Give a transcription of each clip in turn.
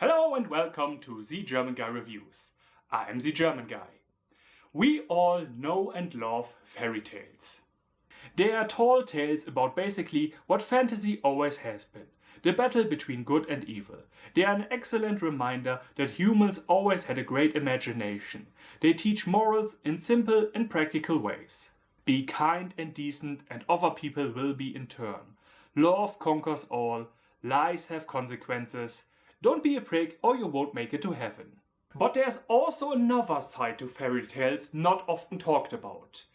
Hello and welcome to The German Guy Reviews. I'm The German Guy. We all know and love fairy tales. They are tall tales about basically what fantasy always has been, the battle between good and evil. They are an excellent reminder that humans always had a great imagination. They teach morals in simple and practical ways. Be kind and decent and other people will be in turn. Love conquers all, lies have consequences. Don't be a prick or you won't make it to heaven. But there's also another side to fairy tales not often talked about.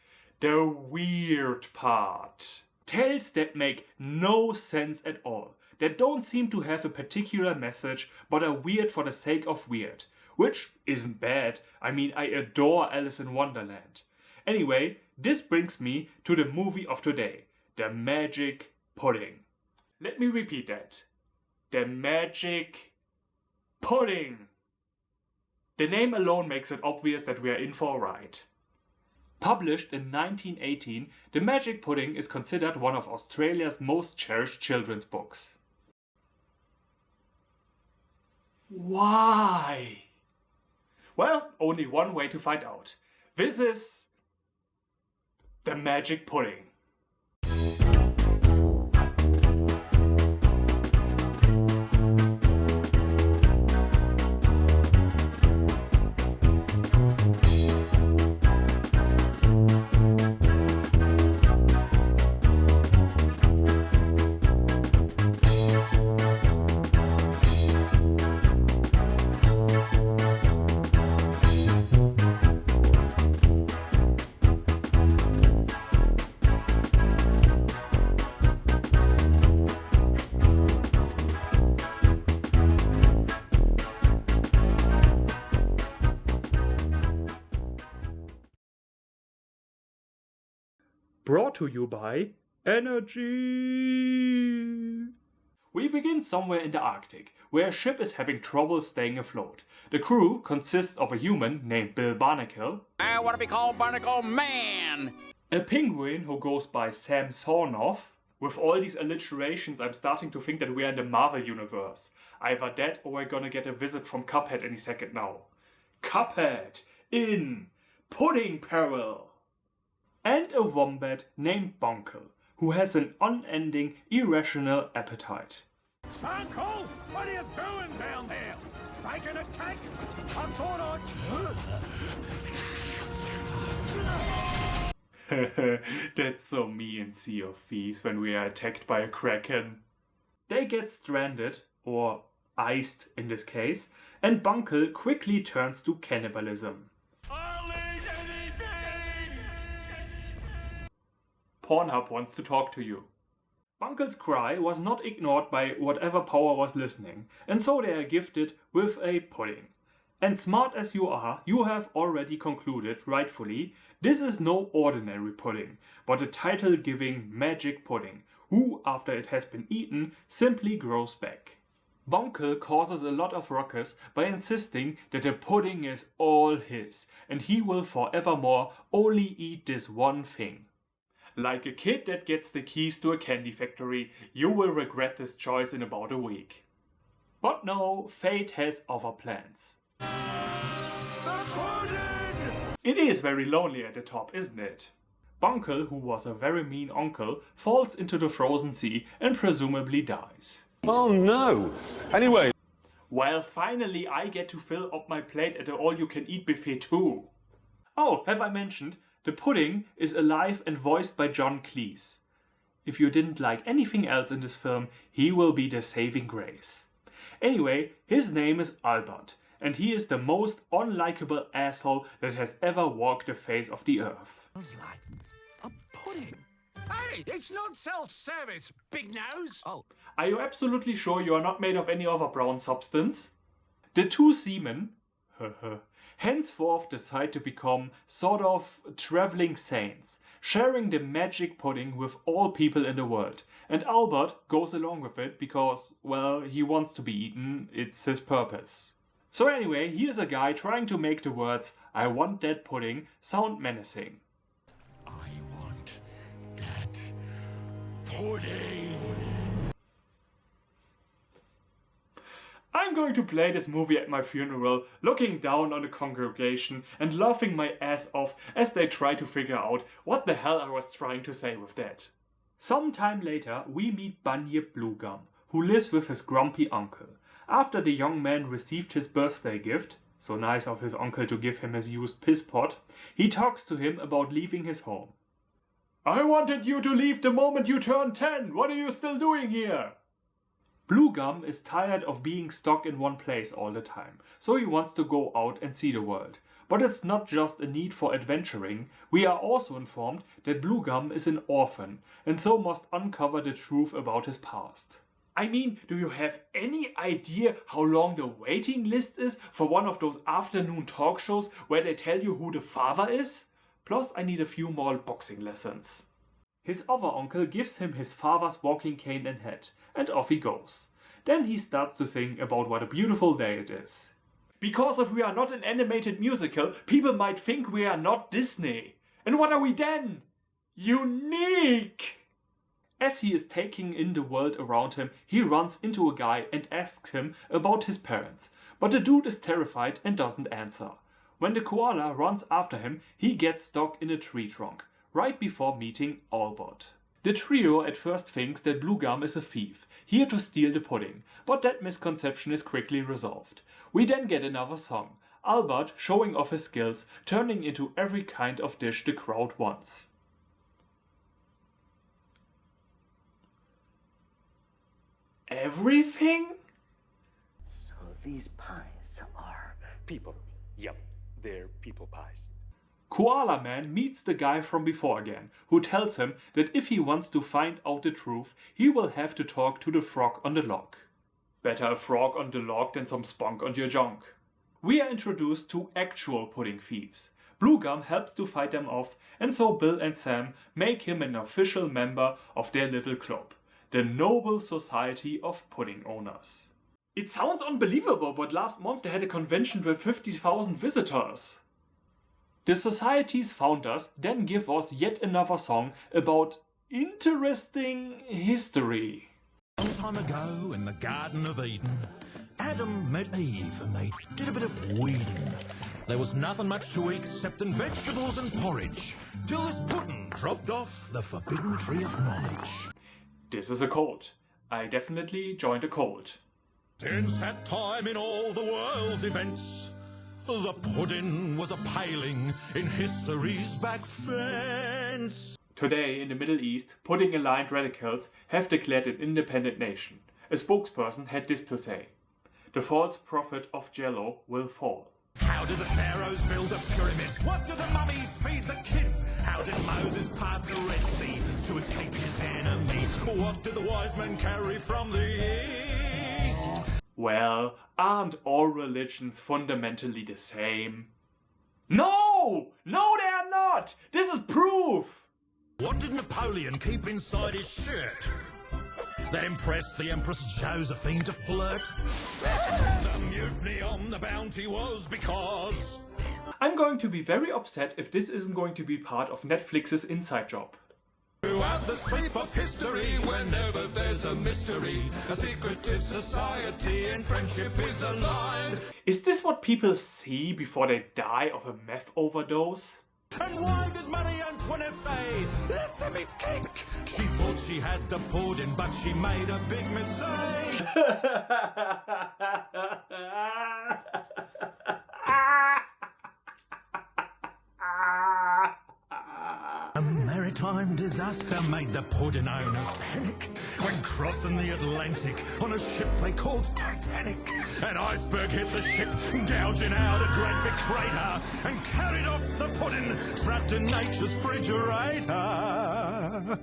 The weird part. Tales that make no sense at all. That don't seem to have a particular message but are weird for the sake of weird. Which isn't bad. I mean, I adore Alice in Wonderland. Anyway, this brings me to the movie of today. The Magic Pudding. Let me repeat that. The Magic Pudding. The name alone makes it obvious that we are in for a ride. Published in 1918, The Magic Pudding is considered one of Australia's most cherished children's books. Why? Well, only one way to find out. This is The Magic Pudding. Brought to you by Energy. We begin somewhere in the Arctic, where a ship is having trouble staying afloat. The crew consists of a human named Bill Barnacle. I want to be called Barnacle Man. A penguin who goes by Sam Sornoff. With all these alliterations, I'm starting to think that we are in the Marvel universe. Either that or we're gonna get a visit from Cuphead any second now. Cuphead in Pudding Peril. And a wombat named Bunkle, who has an unending, irrational appetite. Uncle, what are you doing down there? Baking a cake? I thought I'd... That's so me in Sea of Thieves when we are attacked by a kraken. They get stranded, or iced in this case, and Bunkle quickly turns to cannibalism. I'll eat anything! Pornhub wants to talk to you. Bunkle's cry was not ignored by whatever power was listening, and so they are gifted with a pudding. And smart as you are, you have already concluded, rightfully, this is no ordinary pudding, but a title-giving magic pudding, who, after it has been eaten, simply grows back. Bunkle causes a lot of ruckus by insisting that the pudding is all his, and he will forevermore only eat this one thing. Like a kid that gets the keys to a candy factory, you will regret this choice in about a week. But no, fate has other plans. It is very lonely at the top, isn't it? Bunkle, who was a very mean uncle, falls into the frozen sea and presumably dies. Oh no! Anyway. Well, finally I get to fill up my plate at the all-you-can-eat buffet too. Oh, have I mentioned? The pudding is alive and voiced by John Cleese. If you didn't like anything else in this film, he will be the saving grace. Anyway, his name is Albert, and he is the most unlikable asshole that has ever walked the face of the earth. Smells like a pudding. Hey, it's not self-service, big nose. Oh. Are you absolutely sure you are not made of any other brown substance? The two seamen henceforth decide to become sort of traveling saints, sharing the magic pudding with all people in the world. And Albert goes along with it because, well, he wants to be eaten, it's his purpose. So anyway, here's a guy trying to make the words, "I want that pudding," sound menacing. I want that pudding. I'm going to play this movie at my funeral, looking down on the congregation and laughing my ass off as they try to figure out what the hell I was trying to say with that. Some time later, we meet Bunyip Bluegum, who lives with his grumpy uncle. After the young man received his birthday gift, so nice of his uncle to give him his used piss pot, he talks to him about leaving his home. I wanted you to leave the moment you turned 10. What are you still doing here? Bluegum is tired of being stuck in one place all the time, so he wants to go out and see the world. But it's not just a need for adventuring, we are also informed that Bluegum is an orphan, and so must uncover the truth about his past. I mean, do you have any idea how long the waiting list is for one of those afternoon talk shows where they tell you who the father is? Plus, I need a few more boxing lessons. His other uncle gives him his father's walking cane and hat, and off he goes. Then he starts to sing about what a beautiful day it is. Because if we are not an animated musical, people might think we are not Disney. And what are we then? Unique! As he is taking in the world around him, he runs into a guy and asks him about his parents. But the dude is terrified and doesn't answer. When the koala runs after him, he gets stuck in a tree trunk, right before meeting Albert. The trio at first thinks that Bluegum is a thief, here to steal the pudding, but that misconception is quickly resolved. We then get another song, Albert showing off his skills, turning into every kind of dish the crowd wants. Everything? So these pies are People. Yep, they're people pies. Koala Man meets the guy from before again, who tells him that if he wants to find out the truth, he will have to talk to the frog on the log. Better a frog on the log than some spunk on your junk. We are introduced to actual pudding thieves. Bluegum helps to fight them off, and so Bill and Sam make him an official member of their little club, the Noble Society of Pudding Owners. It sounds unbelievable, but last month they had a convention with 50,000 visitors. The society's founders then give us yet another song about interesting history. Long time ago in the Garden of Eden, Adam met Eve and they did a bit of weeding. There was nothing much to eat except vegetables and porridge, till this puddin dropped off the forbidden tree of knowledge. This is a cult. I definitely joined a cult. Since that time in all the world's events, the puddin was a paling in history's back fence. Today, in the Middle East, pudding-aligned radicals have declared an independent nation. A spokesperson had this to say: the false prophet of Jello will fall. How did the pharaohs build the pyramids? What did the mummies feed the kids? How did Moses part the Red Sea to escape his enemy? What did the wise men carry from the east? Well, aren't all religions fundamentally the same? No! No, they are not! This is proof! What did Napoleon keep inside his shirt that impressed the Empress Josephine to flirt? The mutiny on the Bounty was because... I'm going to be very upset if this isn't going to be part of Netflix's Inside Job. Throughout the sweep of history, whenever there's a mystery, a secretive society and friendship is aligned. Is this what people see before they die of a meth overdose? And why did Marie Antoinette say, let's have its cake? She thought she had the pudding, but she made a big mistake. A maritime disaster made the pudding owners panic when crossing the Atlantic on a ship they called Titanic. An iceberg hit the ship, gouging out a great big crater, and carried off the pudding trapped in nature's refrigerator.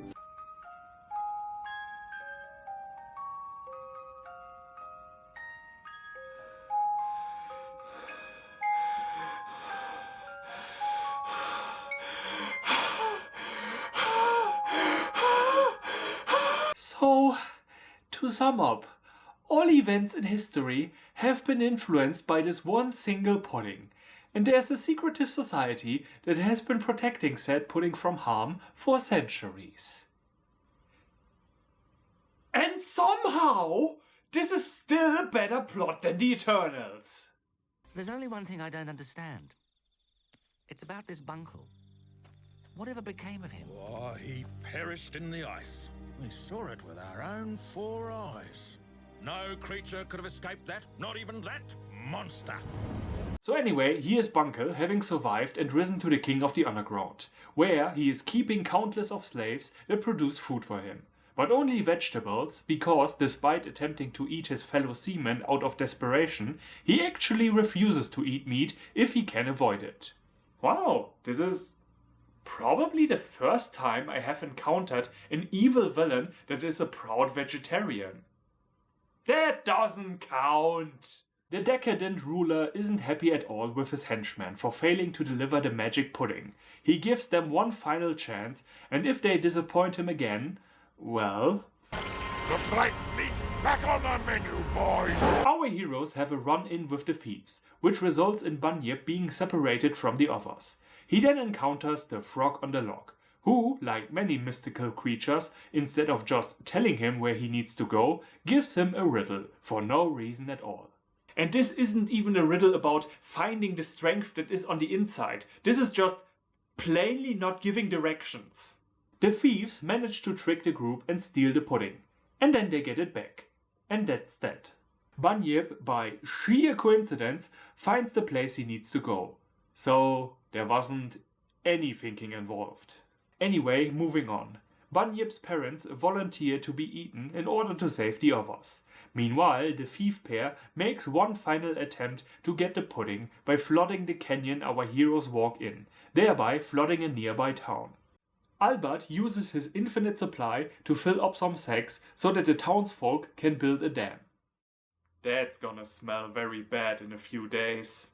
So, to sum up, all events in history have been influenced by this one single pudding, and there's a secretive society that has been protecting said pudding from harm for centuries. And somehow, This is still a better plot than the Eternals. There's only one thing I don't understand. It's about this Bunkle. Whatever became of him? Oh, he perished in the ice. We saw it with our own 4 eyes. No creature could have escaped that, not even that monster. So anyway, here is Bunkle, having survived and risen to the king of the underground, where he is keeping countless of slaves that produce food for him. But only vegetables, because despite attempting to eat his fellow seamen out of desperation, he actually refuses to eat meat if he can avoid it. Wow, this is probably the first time I have encountered an evil villain that is a proud vegetarian. That doesn't count! The decadent ruler isn't happy at all with his henchmen for failing to deliver the magic pudding. He gives them one final chance, and if they disappoint him again, well... Looks like meat back on the menu, boys! Our heroes have a run-in with the thieves, which results in Bunyip being separated from the others. He then encounters the frog on the log, who, like many mystical creatures, instead of just telling him where he needs to go, gives him a riddle for no reason at all. And this isn't even a riddle about finding the strength that is on the inside. This is just plainly not giving directions. The thieves manage to trick the group and steal the pudding. And then they get it back. And that's that. Bunyip, by sheer coincidence, finds the place he needs to go. So there wasn't any thinking involved. Anyway, moving on. Bunyip's parents volunteer to be eaten in order to save the others. Meanwhile, the thief pair makes one final attempt to get the pudding by flooding the canyon our heroes walk in, thereby flooding a nearby town. Albert uses his infinite supply to fill up some sacks so that the townsfolk can build a dam. That's gonna smell very bad in a few days.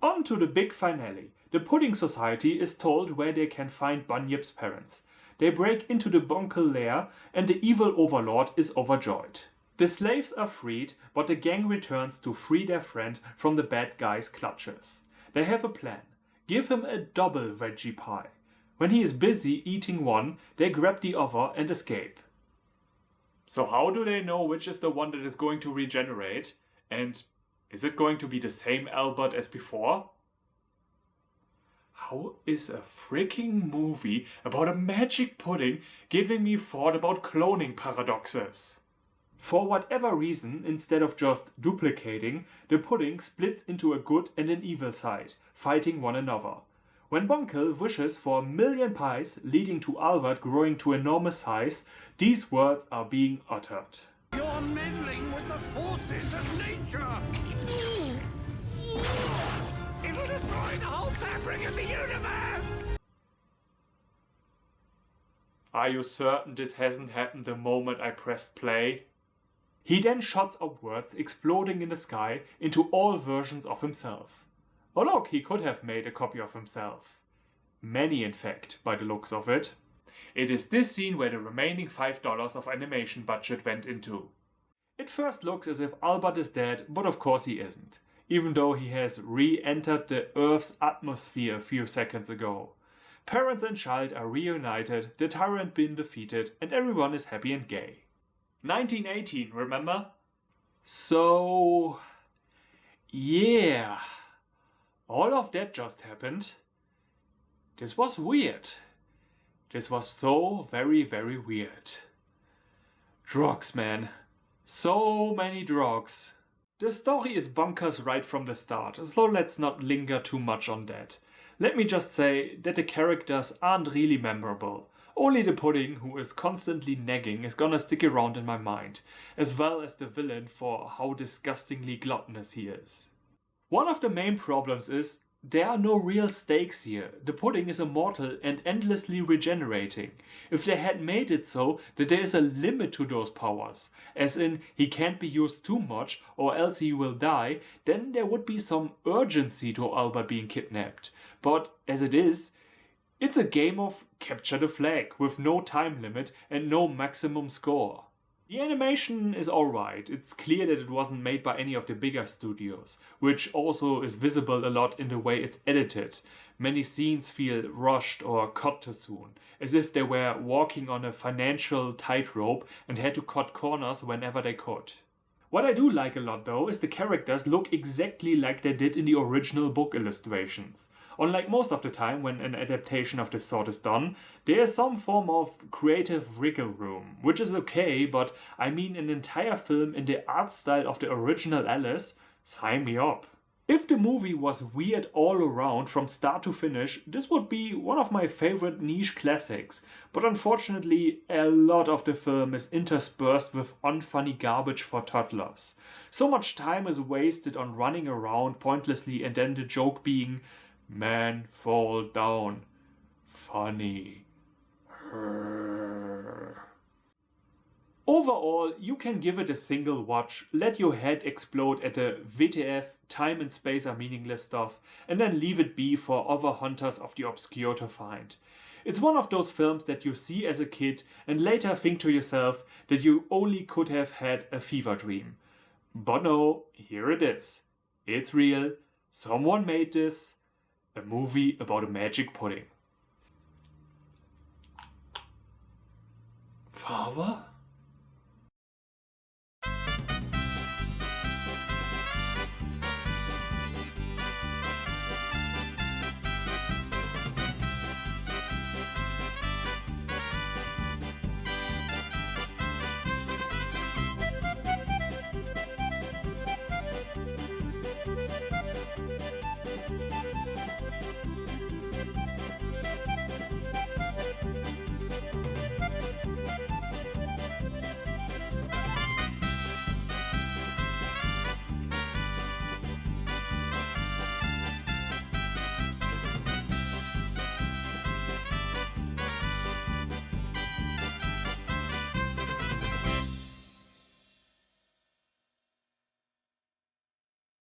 On to the big finale. The Pudding Society is told where they can find Bunyip's parents. They break into the Bunkle lair and the evil overlord is overjoyed. The slaves are freed, but the gang returns to free their friend from the bad guy's clutches. They have a plan. Give him a double veggie pie. When he is busy eating one, they grab the other and escape. So how do they know which is the one that is going to regenerate? And is it going to be the same Albert as before? How is a freaking movie about a magic pudding giving me thought about cloning paradoxes? For whatever reason, instead of just duplicating, the pudding splits into a good and an evil side, fighting one another. When Bunkle wishes for 1,000,000 pies, leading to Albert growing to enormous size, these words are being uttered. You're meddling with the forces of nature! It'll destroy the whole fabric of the universe! Are you certain this hasn't happened the moment I pressed play? He then shots upwards, exploding in the sky into all versions of himself. Oh look, he could have made a copy of himself. Many, in fact, by the looks of it. It is this scene where the remaining $5 of animation budget went into. It first looks as if Albert is dead, but of course he isn't, even though he has re-entered the Earth's atmosphere a few seconds ago. Parents and child are reunited, the tyrant been defeated, and everyone is happy and gay. 1918, remember? So... yeah. All of that just happened. This was weird. This was so very, very weird. Drugs, man. So many drugs. The story is bonkers right from the start, so let's not linger too much on that. Let me just say that the characters aren't really memorable. Only the pudding, who is constantly nagging, is gonna stick around in my mind, as well as the villain for how disgustingly gluttonous he is. One of the main problems is there are no real stakes here. The pudding is immortal and endlessly regenerating. If they had made it so that there is a limit to those powers, as in he can't be used too much or else he will die, then there would be some urgency to Albert being kidnapped. But as it is, it's a game of capture the flag with no time limit and no maximum score. The animation is alright, it's clear that it wasn't made by any of the bigger studios, which also is visible a lot in the way it's edited. Many scenes feel rushed or cut too soon, as if they were walking on a financial tightrope and had to cut corners whenever they could. What I do like a lot though is the characters look exactly like they did in the original book illustrations. Unlike most of the time when an adaptation of this sort is done, there is some form of creative wiggle room, which is okay, but I mean an entire film in the art style of the original Alice, sign me up. If the movie was weird all around from start to finish, this would be one of my favorite niche classics, but unfortunately a lot of the film is interspersed with unfunny garbage for toddlers. So much time is wasted on running around pointlessly and then the joke being, "Man fall down. Funny." Overall, you can give it a single watch, let your head explode at the WTF, time and space are meaningless stuff, and then leave it be for other hunters of the obscure to find. It's one of those films that you see as a kid and later think to yourself that you only could have had a fever dream. But no, here it is. It's real. Someone made this. A movie about a magic pudding. Father?